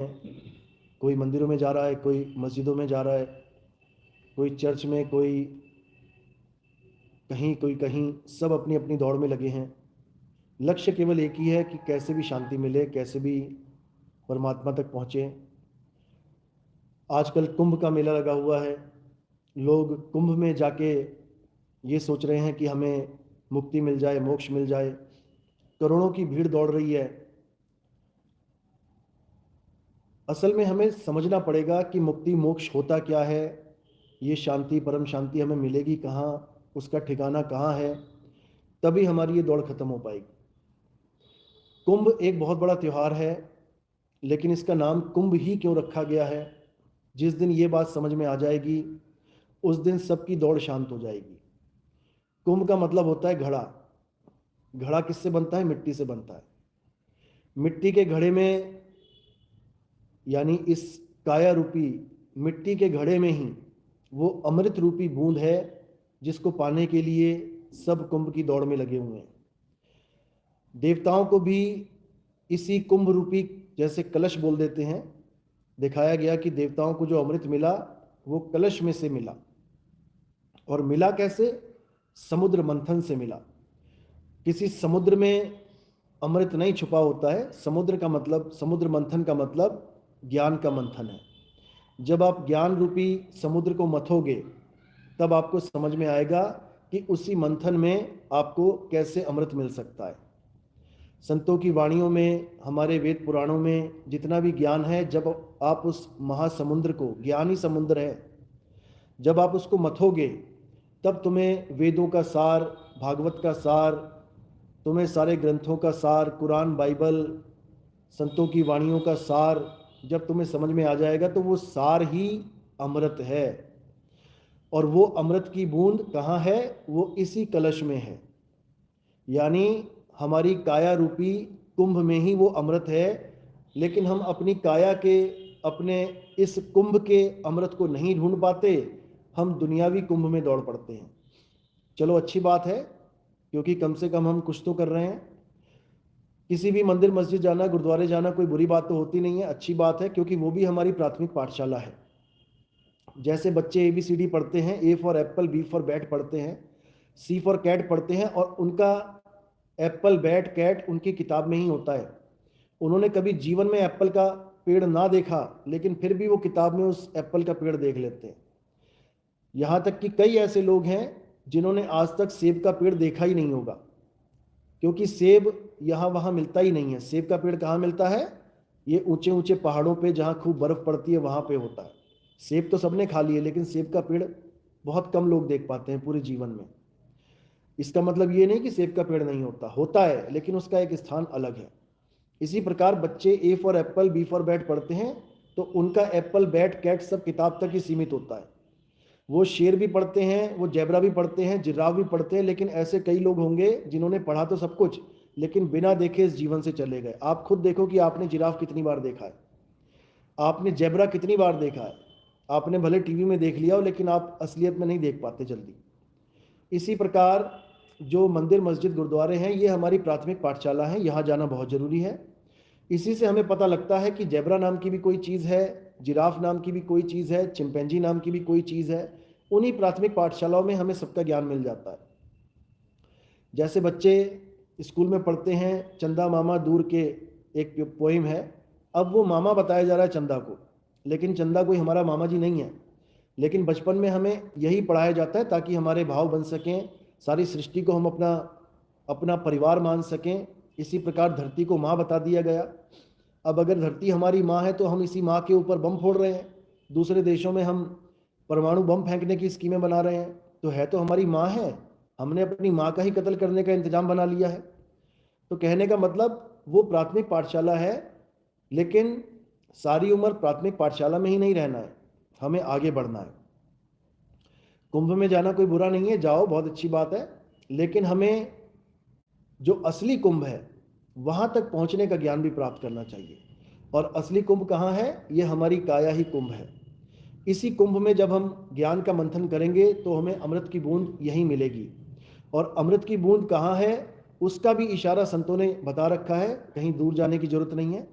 कोई मंदिरों में जा रहा है, कोई मस्जिदों में जा रहा है, कोई चर्च में, कोई कहीं, कोई कहीं, सब अपनी अपनी दौड़ में लगे हैं। लक्ष्य केवल एक ही है कि कैसे भी शांति मिले, कैसे भी परमात्मा तक पहुँचे। आजकल कुंभ का मेला लगा हुआ है। लोग कुंभ में जाके ये सोच रहे हैं कि हमें मुक्ति मिल जाए, मोक्ष मिल जाए। करोड़ों की भीड़ दौड़ रही है। असल में हमें समझना पड़ेगा कि मुक्ति मोक्ष होता क्या है, ये शांति परम शांति हमें मिलेगी कहाँ, उसका ठिकाना कहाँ है, तभी हमारी ये दौड़ खत्म हो पाएगी। कुंभ एक बहुत बड़ा त्यौहार है, लेकिन इसका नाम कुंभ ही क्यों रखा गया है, जिस दिन ये बात समझ में आ जाएगी उस दिन सबकी दौड़ शांत हो जाएगी। कुंभ का मतलब होता है घड़ा। घड़ा किससे बनता है? मिट्टी से बनता है। मिट्टी के घड़े में, यानी इस काया रूपी मिट्टी के घड़े में ही वो अमृत रूपी बूंद है, जिसको पाने के लिए सब कुंभ की दौड़ में लगे हुए हैं। देवताओं को भी इसी कुंभ रूपी, जैसे कलश बोल देते हैं, दिखाया गया कि देवताओं को जो अमृत मिला वो कलश में से मिला। और मिला कैसे? समुद्र मंथन से मिला। किसी समुद्र में अमृत नहीं छुपा होता है। समुद्र का मतलब, समुद्र मंथन का मतलब ज्ञान का मंथन है। जब आप ज्ञान रूपी समुद्र को मथोगे तब आपको समझ में आएगा कि उसी मंथन में आपको कैसे अमृत मिल सकता है। संतों की वाणियों में, हमारे वेद पुराणों में जितना भी ज्ञान है, जब आप उस महासमुद्र को, ज्ञान ही समुद्र है, जब आप उसको मथोगे तब तुम्हें वेदों का सार, भागवत का सार, तुम्हें सारे ग्रंथों का सार, कुरान, बाइबल, संतों की वाणियों का सार जब तुम्हें समझ में आ जाएगा तो वो सार ही अमृत है। और वो अमृत की बूंद कहाँ है? वो इसी कलश में है। यानी हमारी काया रूपी कुंभ में ही वो अमृत है। लेकिन हम अपनी काया के, अपने इस कुंभ के अमृत को नहीं ढूंढ पाते। हम दुनियावी कुंभ में दौड़ पड़ते हैं। चलो अच्छी बात है, क्योंकि कम से कम हम कुछ तो कर रहे हैं। किसी भी मंदिर मस्जिद जाना, गुरुद्वारे जाना कोई बुरी बात तो होती नहीं है, अच्छी बात है, क्योंकि वो भी हमारी प्राथमिक पाठशाला है। जैसे बच्चे ABCD पढ़ते हैं, A for Apple, B for bat पढ़ते हैं, C फॉर कैट पढ़ते हैं, और उनका एप्पल, बैट, कैट उनकी किताब में ही होता है। उन्होंने कभी जीवन में एप्पल का पेड़ ना देखा, लेकिन फिर भी वो किताब में उस एप्पल का पेड़ देख लेते हैं। यहाँ तक कि कई ऐसे लोग हैं जिन्होंने आज तक सेब का पेड़ देखा ही नहीं होगा, क्योंकि सेब यहाँ वहाँ मिलता ही नहीं है। सेब का पेड़ कहाँ मिलता है? ये ऊंचे ऊंचे पहाड़ों पे जहाँ खूब बर्फ पड़ती है वहाँ पे होता है। सेब तो सबने खा लिए, लेकिन सेब का पेड़ बहुत कम लोग देख पाते हैं पूरे जीवन में। इसका मतलब ये नहीं कि सेब का पेड़ नहीं होता, होता है, लेकिन उसका एक स्थान अलग है। इसी प्रकार बच्चे A for Apple, B for bat पढ़ते हैं, तो उनका एप्पल, बैट, कैट सब किताब तक ही सीमित होता है। वो शेर भी पढ़ते हैं, वो जेबरा भी पढ़ते हैं, जिराफ भी पढ़ते हैं, लेकिन ऐसे कई लोग होंगे जिन्होंने पढ़ा तो सब कुछ, लेकिन बिना देखे इस जीवन से चले गए। आप खुद देखो कि आपने जिराफ कितनी बार देखा है, आपने जेबरा कितनी बार देखा है। आपने भले टीवी में देख लिया हो, लेकिन आप असलियत में नहीं देख पाते जल्दी। इसी प्रकार जो मंदिर, मस्जिद, गुरुद्वारे हैं, ये हमारी प्राथमिक पाठशाला है। यहाँ जाना बहुत ज़रूरी है। इसी से हमें पता लगता है कि जेबरा नाम की भी कोई चीज़ है, जिराफ नाम की भी कोई चीज़ है, चिंपैंजी नाम की भी कोई चीज़ है। उन्हीं प्राथमिक पाठशालाओं में हमें सबका ज्ञान मिल जाता है। जैसे बच्चे स्कूल में पढ़ते हैं, चंदा मामा दूर के, एक पोइम है। अब वो मामा बताया जा रहा है चंदा को, लेकिन चंदा कोई हमारा मामा जी नहीं है। लेकिन बचपन में हमें यही पढ़ाया जाता है ताकि हमारे भाव बन सकें, सारी सृष्टि को हम अपना अपना परिवार मान सकें। इसी प्रकार धरती को माँ बता दिया गया। अब अगर धरती हमारी माँ है तो हम इसी माँ के ऊपर बम फोड़ रहे हैं। दूसरे देशों में हम परमाणु बम फेंकने की स्कीमें बना रहे हैं, तो है तो हमारी माँ है, हमने अपनी माँ का ही कत्ल करने का इंतजाम बना लिया है। तो कहने का मतलब वो प्राथमिक पाठशाला है, लेकिन सारी उम्र प्राथमिक पाठशाला में ही नहीं रहना है, हमें आगे बढ़ना है। कुंभ में जाना कोई बुरा नहीं है, जाओ, बहुत अच्छी बात है, लेकिन हमें जो असली कुंभ है वहाँ तक पहुँचने का ज्ञान भी प्राप्त करना चाहिए। और असली कुंभ कहाँ है? ये हमारी काया ही कुंभ है। इसी कुंभ में जब हम ज्ञान का मंथन करेंगे तो हमें अमृत की बूंद यहीं मिलेगी। और अमृत की बूंद कहाँ है उसका भी इशारा संतों ने बता रखा है, कहीं दूर जाने की जरूरत नहीं है।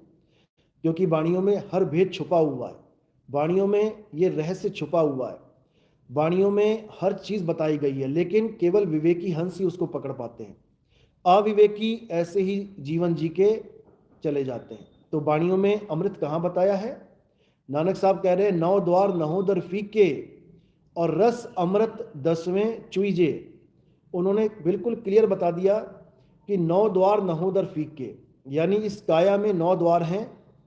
क्योंकि वाणियों में हर भेद छुपा हुआ है, वाणियों में ये रहस्य छुपा हुआ है, वाणियों में हर चीज़ बताई गई है, लेकिन केवल विवेकी हंस ही उसको पकड़ पाते हैं। अविवेकी ऐसे ही जीवन जी के चले जाते हैं। तो वाणियों में अमृत कहाँ बताया है? नानक साहब कह रहे हैं, नौ द्वार नहोदर फीके और रस अमृत दसवें चुईजे। उन्होंने बिल्कुल क्लियर बता दिया कि नौ द्वार नहोदर फीके, यानी इस काया में 9 द्वार हैं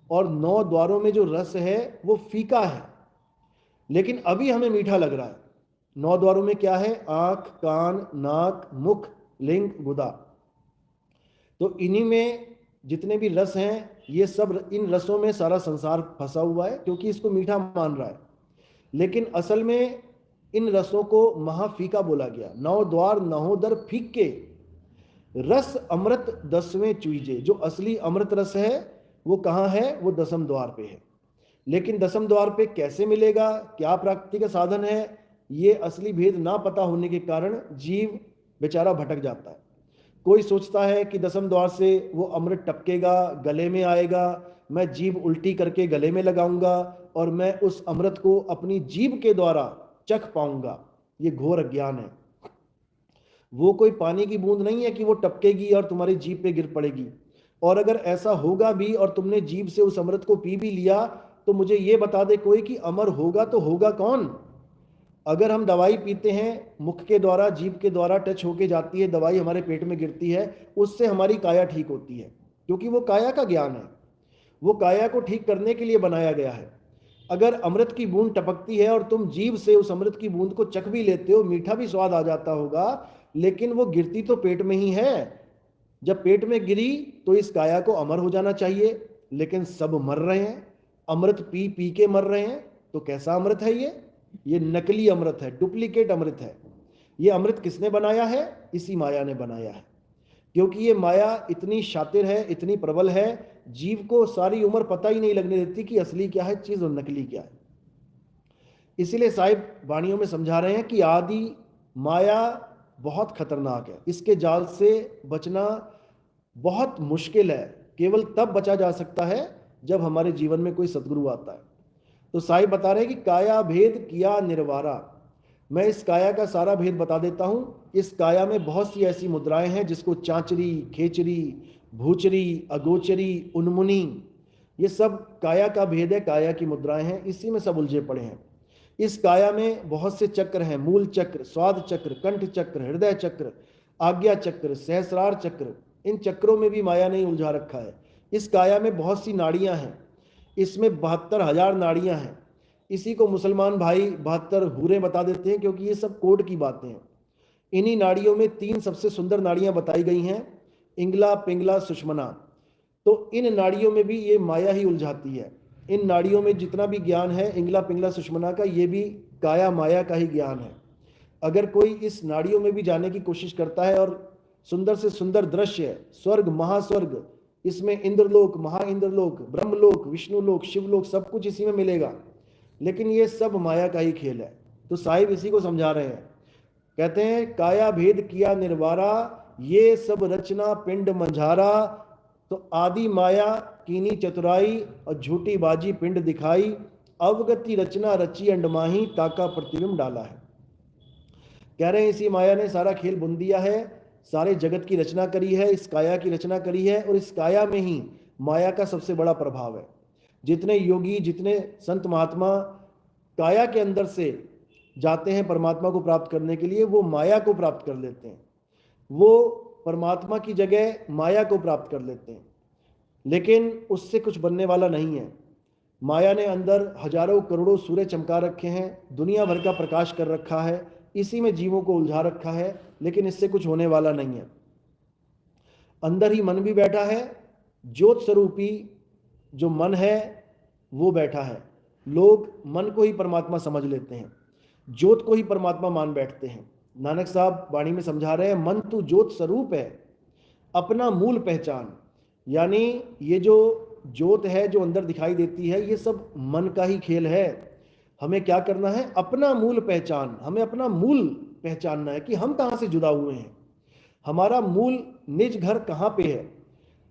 और 9 द्वारों में जो रस है वो फीका है, लेकिन अभी हमें मीठा लग रहा है। 9 द्वारों में क्या है? आंख, कान, नाक, मुख, लिंग, गुदा। तो इन्हीं में जितने भी रस हैं, ये सब, इन रसों में सारा संसार फंसा हुआ है, क्योंकि इसको मीठा मान रहा है। लेकिन असल में इन रसों को महाफीका बोला गया। 9 द्वार नहोदर फीके, रस अमृत दसवें चुईजे। जो असली अमृत रस है वो कहाँ है? वो दसम द्वार पे है। लेकिन दसम द्वार पे कैसे मिलेगा, क्या प्राप्ति का साधन है, ये असली भेद ना पता होने के कारण जीव बेचारा भटक जाता है। कोई सोचता है कि दसम द्वार से वो अमृत टपकेगा, गले में आएगा, मैं जीभ उल्टी करके गले में लगाऊंगा और मैं उस अमृत को अपनी जीभ के द्वारा चख पाऊंगा। ये घोर अज्ञान है। वो कोई पानी की बूंद नहीं है कि वो टपकेगी और तुम्हारी जीभ पे गिर पड़ेगी। और अगर ऐसा होगा भी और तुमने जीभ से उस अमृत को पी भी लिया, तो मुझे ये बता दे कोई कि अमर होगा तो होगा कौन? अगर हम दवाई पीते हैं, मुख के द्वारा, जीभ के द्वारा टच होके जाती है दवाई, हमारे पेट में गिरती है, उससे हमारी काया ठीक होती है, क्योंकि वो काया का ज्ञान है, वो काया को ठीक करने के लिए बनाया गया है। अगर अमृत की बूंद टपकती है और तुम जीभ से उस अमृत की बूंद को चख भी लेते हो, मीठा भी स्वाद आ जाता होगा, लेकिन वो गिरती तो पेट में ही है। जब पेट में गिरी तो इस काया को अमर हो जाना चाहिए, लेकिन सब मर रहे हैं, अमृत पी पी के मर रहे हैं। तो कैसा अमृत है ये नकली अमृत है, डुप्लीकेट अमृत है। ये अमृत किसने बनाया है? इसी माया ने बनाया है, क्योंकि ये माया इतनी शातिर है, इतनी प्रबल है, जीव को सारी उम्र पता ही नहीं लगने देती कि असली क्या है चीज और नकली क्या है। इसीलिए साहिब वाणियों में समझा रहे हैं कि आदि माया बहुत खतरनाक है, इसके जाल से बचना बहुत मुश्किल है। केवल तब बचा जा सकता है जब हमारे जीवन में कोई सदगुरु आता है। तो साहिब बता रहे हैं कि काया भेद किया निर्वारा। मैं इस काया का सारा भेद बता देता हूं। इस काया में बहुत सी ऐसी मुद्राएं हैं जिसको चांचरी, खेचरी, भूचरी, अगोचरी, उन्मुनी, ये सब काया का भेद है, काया की मुद्राएं हैं, इसी में सब उलझे पड़े हैं। इस काया में बहुत से चक्र हैं, मूल चक्र, स्वाद चक्र, कंठ चक्र, हृदय चक्र, आज्ञा चक्र, सहस्रार चक्र। इन चक्रों में भी माया ने उलझा रखा है। इस काया में बहुत सी नाड़ियां हैं, इसमें 72,000 नाड़ियां हैं। इसी को मुसलमान भाई 72 हूरें बता देते हैं, क्योंकि ये सब कोड की बातें हैं। इन्हीं नाड़ियों में 3 सबसे सुंदर नाड़ियां बताई गई हैं, इंगला, पिंगला, सुषमना। तो इन नाड़ियों में भी ये माया ही उलझाती है। इन नाड़ियों में जितना भी ज्ञान है इंगला, पिंगला, सुषमना का, ये भी काया माया का ही ज्ञान है। अगर कोई इस नाड़ियों में भी जाने की कोशिश करता है और सुंदर से सुंदर दृश्य, स्वर्ग, महास्वर्ग, इसमें इंद्रलोक, महाइंद्रलोक, ब्रह्मलोक, विष्णुलोक, शिवलोक, सब कुछ इसी में मिलेगा, लेकिन ये सब माया का ही खेल है। तो साहिब इसी को समझा रहे हैं, कहते हैं काया भेद किया निर्वारा, ये सब रचना पिंड मंझारा। तो आदि माया कीनी चतुराई और झूठी बाजी पिंड दिखाई, अवगति रचना रची अंडमाही, ताका प्रतिबिंब डाला है। कह रहे हैं इसी माया ने सारा खेल बुन दिया है, सारे जगत की रचना करी है, इस काया की रचना करी है, और इस काया में ही माया का सबसे बड़ा प्रभाव है। जितने योगी, जितने संत महात्मा काया के अंदर से जाते हैं परमात्मा को प्राप्त करने के लिए, वो माया को प्राप्त कर लेते हैं, वो परमात्मा की जगह माया को प्राप्त कर लेते हैं, लेकिन उससे कुछ बनने वाला नहीं है। माया ने अंदर हजारों करोड़ों सूर्य चमका रखे हैं, दुनिया भर का प्रकाश कर रखा है, इसी में जीवों को उलझा रखा है, लेकिन इससे कुछ होने वाला नहीं है। अंदर ही मन भी बैठा है, ज्योत स्वरूपी जो मन है वो बैठा है। लोग मन को ही परमात्मा समझ लेते हैं, ज्योत को ही परमात्मा मान बैठते हैं। नानक साहब वाणी में समझा रहे हैं, मन तो ज्योत स्वरूप है, अपना मूल पहचान। यानी ये जो ज्योत है जो अंदर दिखाई देती है, ये सब मन का ही खेल है। हमें क्या करना है? अपना मूल पहचान, हमें अपना मूल पहचानना है कि हम कहाँ से जुदा हुए हैं, हमारा मूल निज घर कहाँ पे है।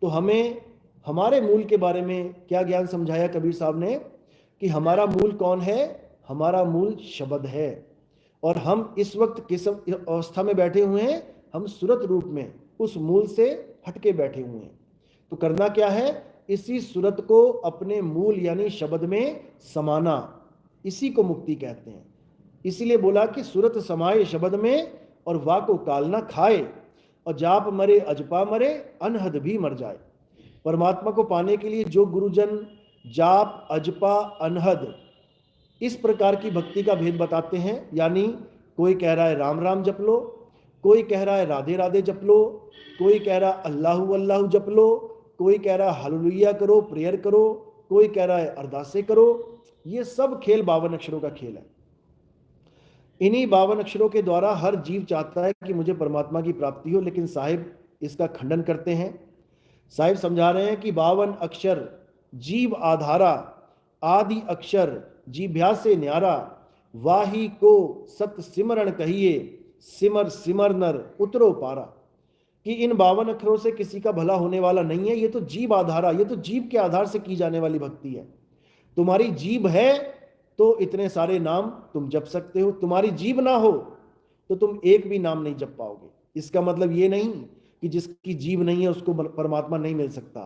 तो हमें हमारे मूल के बारे में क्या ज्ञान समझाया कबीर साहब ने कि हमारा मूल कौन है? हमारा मूल शब्द है। और हम इस वक्त किस अवस्था में बैठे हुए हैं? हम सुरत रूप में उस मूल से हटके बैठे हुए हैं। तो करना क्या है? इसी सुरत को अपने मूल यानी शब्द में समाना, इसी को मुक्ति कहते हैं। इसीलिए बोला कि सुरत समाये शब्द में और वा को काल ना खाए, और जाप मरे अजपा मरे अनहद भी मर जाए। परमात्मा को पाने के लिए जो गुरुजन जाप अजपा अनहद इस प्रकार की भक्ति का भेद बताते हैं, यानी कोई कह रहा है राम राम जप लो, कोई कह रहा है राधे राधे जप लो, कोई कह रहा है अल्लाहु अल्लाहु जप लो, कोई कह रहा है हालेलुया करो, प्रेयर करो, कोई कह रहा है अरदासे करो। ये सब खेल 52 अक्षरों का खेल है। इन्हीं 52 अक्षरों के द्वारा हर जीव चाहता है कि मुझे परमात्मा की प्राप्ति हो, लेकिन साहिब इसका खंडन करते हैं। साहिब समझा रहे हैं कि 52 अक्षर जीव आधारा, आदि अक्षर जीभ्या से न्यारा, वाही को सत सिमरण कहिए, सिमर सिमर नर उतरो पारा। कि इन 52 अक्षरों से किसी का भला होने वाला नहीं है। ये तो जीव आधारा, ये तो जीव के आधार से की जाने वाली भक्ति है। तुम्हारी जीभ है तो इतने सारे नाम तुम जप सकते हो, तुम्हारी जीभ ना हो तो तुम एक भी नाम नहीं जप पाओगे। इसका मतलब ये नहीं कि जिसकी जीभ नहीं है उसको परमात्मा नहीं मिल सकता,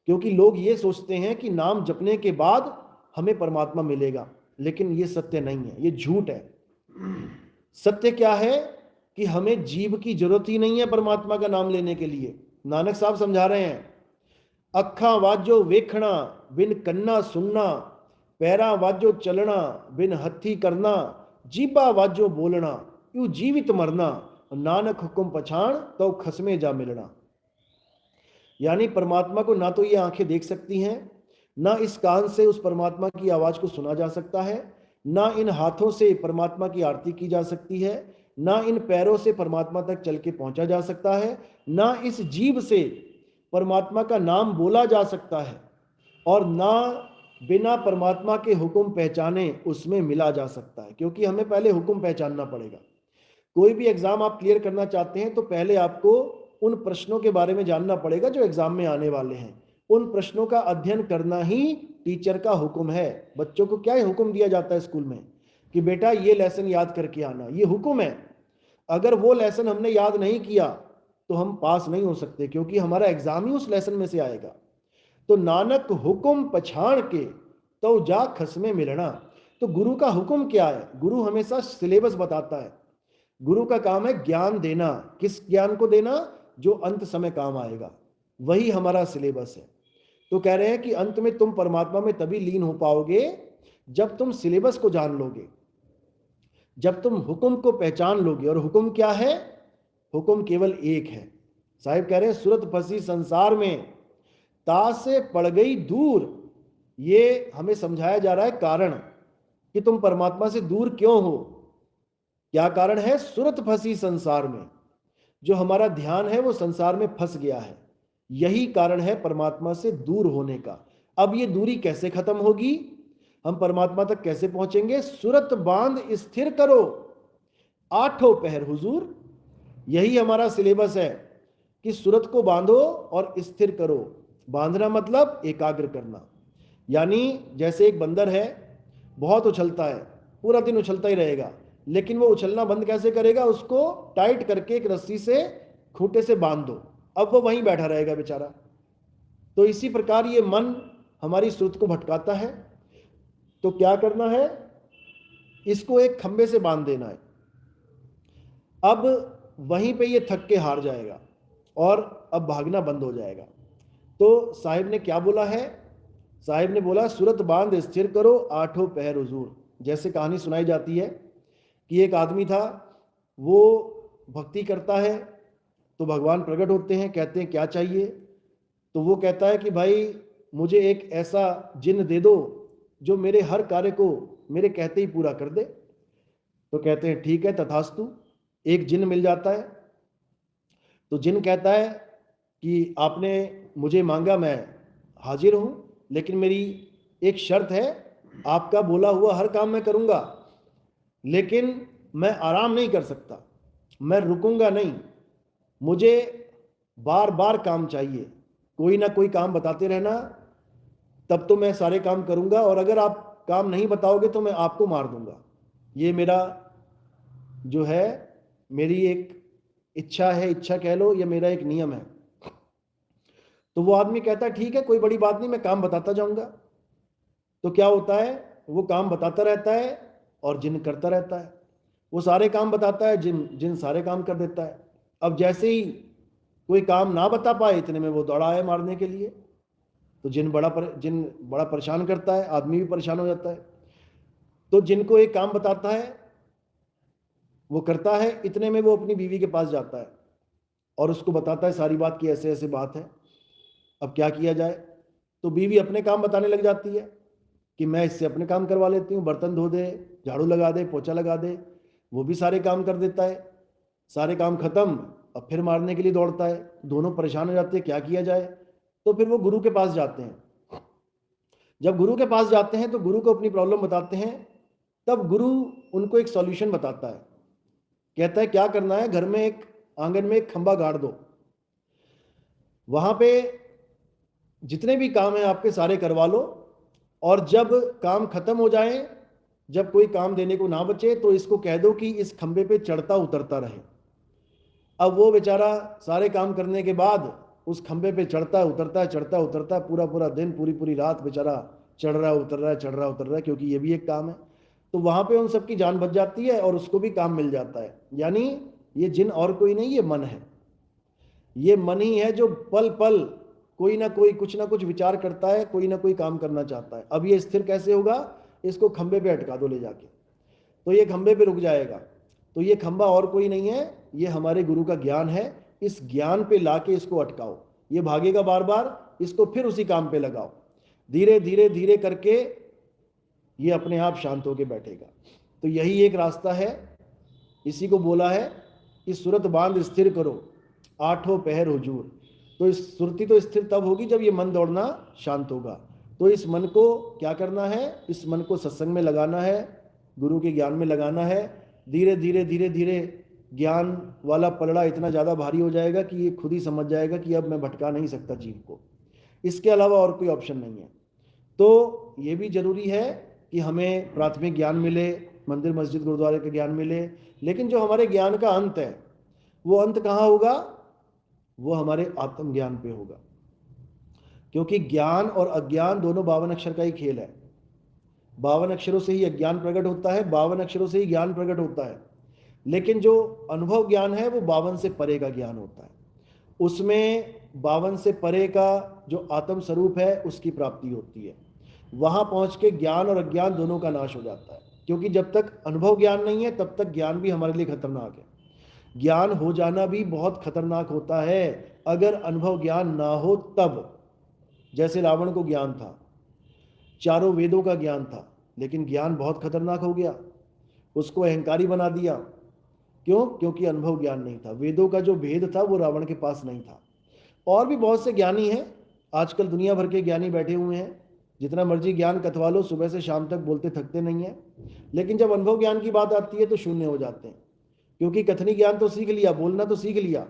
क्योंकि लोग ये सोचते हैं कि नाम जपने के बाद हमें परमात्मा मिलेगा, लेकिन ये सत्य नहीं है, ये झूठ है। सत्य क्या है कि हमें जीभ की जरूरत ही नहीं है परमात्मा का नाम लेने के लिए। नानक साहब समझा रहे हैं, अखा वाजो वेखना बिन कन्ना सुनना, पैरा वाजो चलना बिन हथी करना, जीबा वाजो बोलना यू जीवित मरना, नानक हुक्म पछाण तो खसमे जा मिलना। यानी परमात्मा को ना तो ये आंखें देख सकती हैं, ना इस कान से उस परमात्मा की आवाज को सुना जा सकता है, ना इन हाथों से परमात्मा की आरती की जा सकती है, ना इन पैरों से परमात्मा तक चल के पहुंचा जा सकता है, ना इस जीभ से परमात्मा का नाम बोला जा सकता है, और ना बिना परमात्मा के हुक्म पहचाने उसमें मिला जा सकता है। क्योंकि हमें पहले हुक्म पहचानना पड़ेगा। कोई भी एग्जाम आप क्लियर करना चाहते हैं तो पहले आपको उन प्रश्नों के बारे में जानना पड़ेगा जो एग्जाम में आने वाले हैं। उन प्रश्नों का अध्ययन करना ही टीचर का हुक्म है। बच्चों को क्या हुक्म दिया जाता है स्कूल में कि बेटा ये लेसन याद करके आना, ये हुक्म है। अगर वो लेसन हमने याद नहीं किया तो हम पास नहीं हो सकते, क्योंकि हमारा एग्जाम ही उस लेसन में से आएगा। तो नानक हुक्म पछाण के तो जा खसमे मिलना। तो गुरु का हुक्म क्या है? गुरु हमेशा सिलेबस बताता है। गुरु का काम है ज्ञान देना। किस ज्ञान को देना? जो अंत समय काम आएगा, वही हमारा सिलेबस है। तो कह रहे हैं कि अंत में तुम परमात्मा में तभी लीन हो पाओगे जब तुम सिलेबस को जान लोगे, जब तुम हुक्म को पहचान लोगे। और हुक्म क्या है? हुक्म केवल एक है। साहिब कह रहे हैं, सूरत फंसी संसार में ता से पड़ गई दूर। ये हमें समझाया जा रहा है कारण कि तुम परमात्मा से दूर क्यों हो। क्या कारण है? सूरत फंसी संसार में, जो हमारा ध्यान है वो संसार में फंस गया है। यही कारण है परमात्मा से दूर होने का। अब ये दूरी कैसे खत्म होगी? हम परमात्मा तक कैसे पहुंचेंगे? सूरत बांध स्थिर करो आठों पहर हुजूर। यही हमारा सिलेबस है कि सूरत को बांधो और स्थिर करो। बांधना मतलब एकाग्र करना। यानी जैसे एक बंदर है, बहुत उछलता है, पूरा दिन उछलता ही रहेगा, लेकिन वो उछलना बंद कैसे करेगा? उसको टाइट करके एक रस्सी से खूंटे से बांध दो, अब वो वहीं बैठा रहेगा बेचारा। तो इसी प्रकार ये मन हमारी सूरत को भटकाता है। तो क्या करना है? इसको एक खंबे से बांध देना है। अब वहीं पे ये थक के हार जाएगा और अब भागना बंद हो जाएगा। तो साहिब ने क्या बोला है? साहिब ने बोला, सूरत बांध स्थिर करो आठों पहर हुजूर। जैसे कहानी सुनाई जाती है कि एक आदमी था, वो भक्ति करता है तो भगवान प्रकट होते हैं, कहते हैं क्या चाहिए? तो वो कहता है कि भाई मुझे एक ऐसा जिन्न दे दो जो मेरे हर कार्य को मेरे कहते ही पूरा कर दे। तो कहते हैं ठीक है तथास्तु। एक जिन्न मिल जाता है। तो जिन्न कहता है कि आपने मुझे मांगा, मैं हाजिर हूं, लेकिन मेरी एक शर्त है, आपका बोला हुआ हर काम मैं करूंगा, लेकिन मैं आराम नहीं कर सकता, मैं रुकूंगा नहीं, मुझे बार बार काम चाहिए, कोई ना कोई काम बताते रहना, तब तो मैं सारे काम करूंगा, और अगर आप काम नहीं बताओगे तो मैं आपको मार दूंगा। ये मेरा जो है, मेरी एक इच्छा है, इच्छा कह लो, या मेरा एक नियम है। तो वो आदमी कहता है ठीक है, कोई बड़ी बात नहीं, मैं काम बताता जाऊंगा। तो क्या होता है, वो काम बताता रहता है और जिन करता रहता है। वो सारे काम बताता है, जिन जिन सारे काम कर देता है। अब जैसे ही कोई काम ना बता पाए, इतने में वो दौड़ा है मारने के लिए। तो जिन बड़ा परेशान करता है, आदमी भी परेशान हो जाता है। तो जिनको एक काम बताता है, वो करता है, इतने में वो अपनी बीवी के पास जाता है और उसको बताता है सारी बात की ऐसे ऐसे बात है, अब क्या किया जाए। तो बीवी अपने काम बताने लग जाती है कि मैं इससे अपने काम करवा लेती हूँ, बर्तन धो दे, झाड़ू लगा दे, पोछा लगा दे। वो भी सारे काम कर देता है। सारे काम खत्म, अब फिर मारने के लिए दौड़ता है। दोनों परेशान हो जाते हैं, क्या किया जाए। तो फिर वो गुरु के पास जाते हैं। जब गुरु के पास जाते हैं तो गुरु को अपनी प्रॉब्लम बताते हैं। तब गुरु उनको एक सॉल्यूशन बताता है। कहता है क्या करना है, घर में एक आंगन में एक खंबा गाड़ दो, वहां पे जितने भी काम हैं आपके सारे करवा लो, और जब काम खत्म हो जाए, जब कोई काम देने को ना बचे, तो इसको कह दो कि इस खंबे पे चढ़ता उतरता रहे। अब वो बेचारा सारे काम करने के बाद उस खंबे पे चढ़ता उतरता है, चढ़ता उतरता है, पूरा पूरा दिन, पूरी पूरी रात बेचारा चढ़ रहा है उतर रहा है, चढ़ रहा उतर रहा है, क्योंकि ये भी एक काम है। तो वहां पे उन सबकी जान बच जाती है और उसको भी काम मिल जाता है। यानी ये जिन और कोई नहीं, ये मन है। ये मन ही है जो पल पल कोई ना कोई कुछ ना कुछ विचार करता है, कोई ना कोई काम करना चाहता है। अब ये स्थिर कैसे होगा, इसको खंबे पे अटका दो ले जाके, तो ये खंबे पे रुक जाएगा। तो ये खंबा और कोई नहीं है, ये हमारे गुरु का ज्ञान है। इस ज्ञान पे लाके इसको अटकाओ, ये भागेगा बार बार, इसको फिर उसी काम पे लगाओ। धीरे धीरे धीरे करके ये अपने आप शांत होके बैठेगा। तो यही एक रास्ता है। इसी को बोला है कि सुरत बांध स्थिर करो, आठों पहर हुजूर। तो इस सुरती तो स्थिर तब होगी जब ये मन दौड़ना शांत होगा। तो इस मन को क्या करना है, इस मन को सत्संग में लगाना है, गुरु के ज्ञान में लगाना है। धीरे धीरे धीरे धीरे ज्ञान वाला पलड़ा इतना ज़्यादा भारी हो जाएगा कि ये खुद ही समझ जाएगा कि अब मैं भटका नहीं सकता जीव को, इसके अलावा और कोई ऑप्शन नहीं है। तो ये भी जरूरी है कि हमें प्राथमिक ज्ञान मिले, मंदिर मस्जिद गुरुद्वारे का ज्ञान मिले, लेकिन जो हमारे ज्ञान का अंत है, वो अंत कहाँ होगा, वो हमारे आत्मज्ञान पे होगा। क्योंकि ज्ञान और अज्ञान दोनों 52 अक्षर का ही खेल है। 52 अक्षरों से ही अज्ञान प्रकट होता है, 52 अक्षरों से ही ज्ञान प्रकट होता है। लेकिन जो अनुभव ज्ञान है वो 52 से परे का ज्ञान होता है। उसमें 52 से परे का जो आत्म स्वरूप है उसकी प्राप्ति होती है। वहां पहुंच के ज्ञान और अज्ञान दोनों का नाश हो जाता है। क्योंकि जब तक अनुभव ज्ञान नहीं है तब तक ज्ञान भी हमारे लिए खतरनाक है। ज्ञान हो जाना भी बहुत खतरनाक होता है अगर अनुभव ज्ञान ना हो तब। जैसे रावण को ज्ञान था, चारों वेदों का ज्ञान था, लेकिन ज्ञान बहुत खतरनाक हो गया, उसको अहंकारी बना दिया। क्यों? क्योंकि अनुभव ज्ञान नहीं था। वेदों का जो भेद था वो रावण के पास नहीं था। और भी बहुत से ज्ञानी हैं, आजकल दुनिया भर के ज्ञानी बैठे हुए हैं, जितना मर्जी ज्ञान कथवा लो, सुबह से शाम तक बोलते थकते नहीं हैं। लेकिन जब अनुभव ज्ञान की बात आती है तो शून्य हो जाते हैं। क्योंकि कथनी ज्ञान तो सीख लिया, बोलना तो सीख लिया,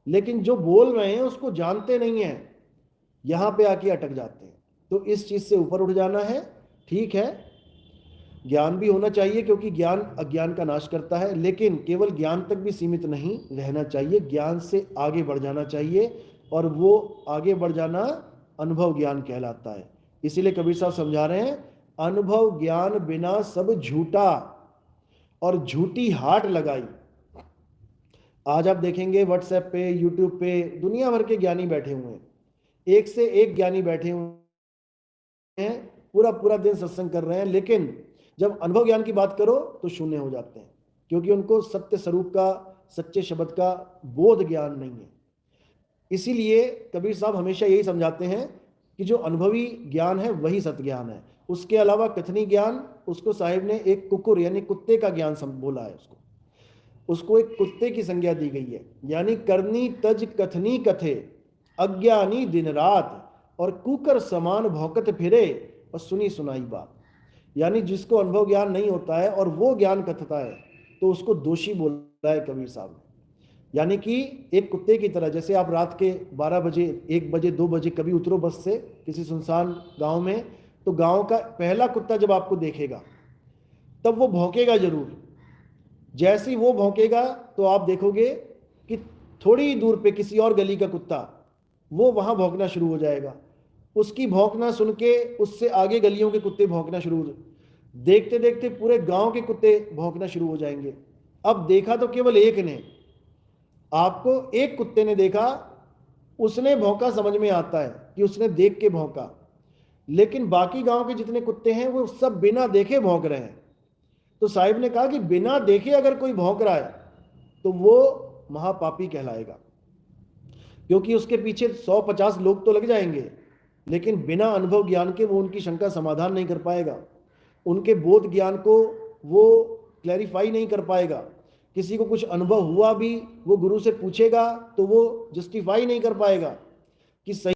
लेकिन जो बोल रहे हैं उसको जानते नहीं हैं, यहां पे आके अटक जाते हैं। तो इस चीज से ऊपर उठ जाना है। ठीक है, ज्ञान भी होना चाहिए क्योंकि ज्ञान अज्ञान का नाश करता है, लेकिन केवल ज्ञान तक भी सीमित नहीं रहना चाहिए, ज्ञान से आगे बढ़ जाना चाहिए। और वो आगे बढ़ जाना अनुभव ज्ञान कहलाता है। इसीलिए कबीर साहब समझा रहे हैं, अनुभव ज्ञान बिना सब झूठा और झूठी हाट लगाई। आज आप देखेंगे व्हाट्सएप पे, यूट्यूब पे दुनिया भर के ज्ञानी बैठे हुए हैं, एक से एक ज्ञानी बैठे हुए हैं, पूरा पूरा दिन सत्संग कर रहे हैं, लेकिन जब अनुभव ज्ञान की बात करो तो शून्य हो जाते हैं। क्योंकि उनको सत्य स्वरूप का, सच्चे शब्द का बोध ज्ञान नहीं है। इसीलिए कबीर साहब हमेशा यही समझाते हैं कि जो अनुभवी ज्ञान है वही सत्य ज्ञान है। उसके अलावा कथनी ज्ञान, उसको साहिब ने एक कुकुर यानी कुत्ते का ज्ञान बोला है। उसको एक कुत्ते की संज्ञा दी गई है। यानी करनी तज कथनी कथे, अज्ञानी दिन रात, और कुकर समान भौकत फिरे, और सुनी सुनाई बात। यानी जिसको अनुभव ज्ञान नहीं होता है और वो ज्ञान कथता है तो उसको दोषी बोला है कबीर साहब ने। यानी कि एक कुत्ते की तरह, जैसे आप रात के 12 बजे, 1 बजे, 2 बजे कभी उतरो बस से किसी सुनसान गांव में, तो गांव का पहला कुत्ता जब आपको देखेगा तब वो भौंकेगा जरूर। जैसे ही वो भौंकेगा तो आप देखोगे कि थोड़ी दूर पे किसी और गली का कुत्ता वो वहां भौंकना शुरू हो जाएगा। उसकी भौंकना सुन के उससे आगे गलियों के कुत्ते भौंकना शुरू हो, देखते देखते पूरे गांव के कुत्ते भौंकना शुरू हो जाएंगे। अब देखा तो केवल एक ने, आपको एक कुत्ते ने देखा, उसने भौंका, समझ में आता है कि उसने देख के भौंका, लेकिन बाकी गांव के जितने कुत्ते हैं वो सब बिना देखे भौंक रहे हैं। तो साहिब ने कहा कि बिना देखे अगर कोई भौंक रहा है तो वो महापापी कहलाएगा, क्योंकि उसके पीछे 150 लोग तो लग जाएंगे, लेकिन बिना अनुभव ज्ञान के वो उनकी शंका समाधान नहीं कर पाएगा, उनके बोध ज्ञान को वो क्लैरिफाई नहीं कर पाएगा। किसी को कुछ अनुभव हुआ भी वो गुरु से पूछेगा तो वो जस्टिफाई नहीं कर पाएगा कि सही